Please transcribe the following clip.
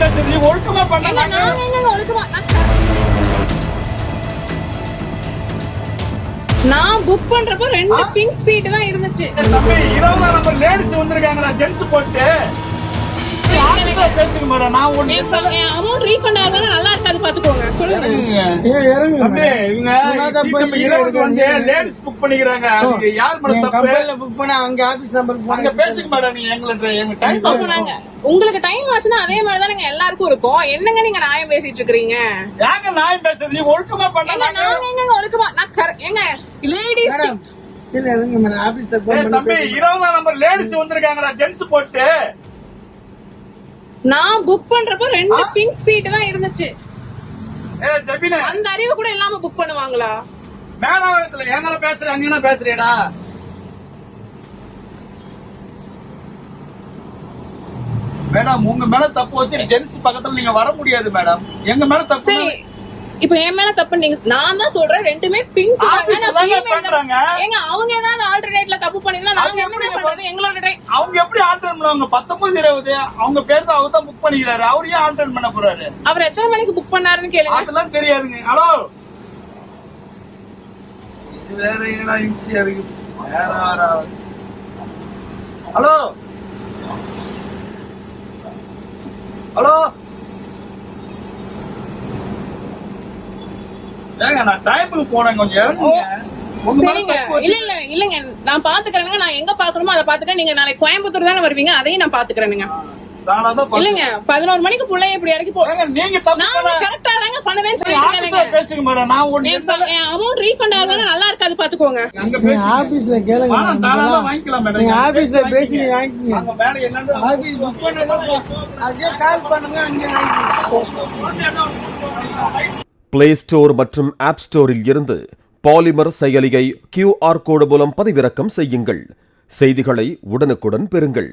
நாயம் பேசுறது நீ ஒழுக்கமா பண்ண. நான் எங்க ஒழுக்கமா நான் புக் பண்றப்ப 2 பிங்க் சீட் தான் இருந்துச்சு. தம்பி 20 நம்பர் லேடிஸ் வந்திருக்காங்க, ஜென்ஸ் போட்டு பேசுங்க மேடம். நான் ஒண்ணு அமௌண்ட் ரீஃபண்ட் ஆகுது நல்லா இருக்காது பாத்துக்கோங்க. சொல்லுங்க தம்பி, இவங்க சீக்கிரம் 20 வந்து லேடிஸ் புக் பண்ணிக்கிறாங்க. அது யார் மேடம் தப்பு? புக் பண்ண அங்க ஆபீஸ் நம்பர் அங்க பேசுங்க மேடம். நீங்க எங்க டைம் போனாங்க. உங்களுக்கு டைம் ஆச்சுன்னா அதே மாதிரி தான் எல்லாருக்கும் இருக்கும். என்னங்க நீங்க நியாயம் பேசிட்டு இருக்கீங்க? ஏங்க நியாயம் பேசுறது நீ ஒழுக்கமா பண்ண. நான் எங்க ஒழுக்கமா ஏங்க லேடிஸ் இல்ல இருங்க மேடம் ஆபீஸ்ல போன் தம்பி 20 நம்பர் லேடிஸ் வந்திருக்காங்க, ஜென்ஸ் போட்டு நான் புக் பண்றப்ப 2 பிங்க் சீட் தான் இருந்துச்சு. ஜெபினே அந்த அறிவு கூட இல்லாம புக் பண்ணுவாங்களா? மேலாவரத்துல எங்கள பேசுறேன், அங்க என்ன பேசுறேடா? மேடம் உங்க மேல தப்பு வச்சு ஜென்ஸ் பக்கத்துல நீங்க வர முடியாது மேடம். எங்க மேல தப்பு. சரி, இப்ப என் மேல தப்பு. நீங்க நான் தான் சொல்றேன் ரெண்டுமே பிங்க் பண்றாங்க. ஏங்க அவங்க ஏதாவது ஆல்டர்னேட்ல தப்பு பண்ணிருந்தா நாங்க என்ன பண்றது? எங்களோட அவங்க எப்படி ஆல்டர்ன் பண்ணுவாங்க? 19:20 அவங்க பேர் தான் அவர் தான் புக் பண்ணிக்கிறாரு. அவர் ஏன் ஆல்டர்ன் பண்ண போறாரு? அவர் எத்தனை மணிக்கு புக் பண்ணாருன்னு கேளுங்க. அதெல்லாம் தெரியாதுங்க. ஹலோ, இது வேற என்னடா ஈஸியா இருக்கு. வேற ஹலோ ஹலோ ஏங்க நான் டைமுக்கு போனேன், கொஞ்சம் இறங்குங்க. சரிங்க, இல்லங்க நான் பாத்துக்கிறேங்க. நான் எங்க பாக்கணுமோ அதை பாத்துக்கிறேன். நீங்க நாளைக்கு கோயம்புத்தூர் தானே வருவீங்க, அதையும் நான் பாத்துக்கிறேனுங்க. இல்லங்க 11 மணிக்கு புள்ளைய இப்படி இறக்கி போங்க. நீங்க கரெக்டா தாங்க பண்ணுவேன்னு சொல்லிட்டு பேசுங்க மேடம். நான் ஒண்ணு அமௌண்ட் ரீஃபண்ட் ஆகுது நல்லா இருக்காது பாத்துக்கோங்க. ஆபீஸ்ல கேளுங்க. வாங்கிக்கலாம் மேடம். நீங்க ஆபீஸ்ல பேசி வாங்கிக்கங்க. அங்க மேல என்னன்னு ஆபீஸ் புக் பண்ணதா அதே கால் பண்ணுங்க, அங்க வாங்கிக்கங்க. பிளே ஸ்டோர் மற்றும் ஆப் ஸ்டோரில் இருந்து பாலிமர் செயலியை QR கோடு மூலம் பதிவிறக்கம் செய்யுங்கள். செய்திகளை உடனுக்குடன் பெறுங்கள்.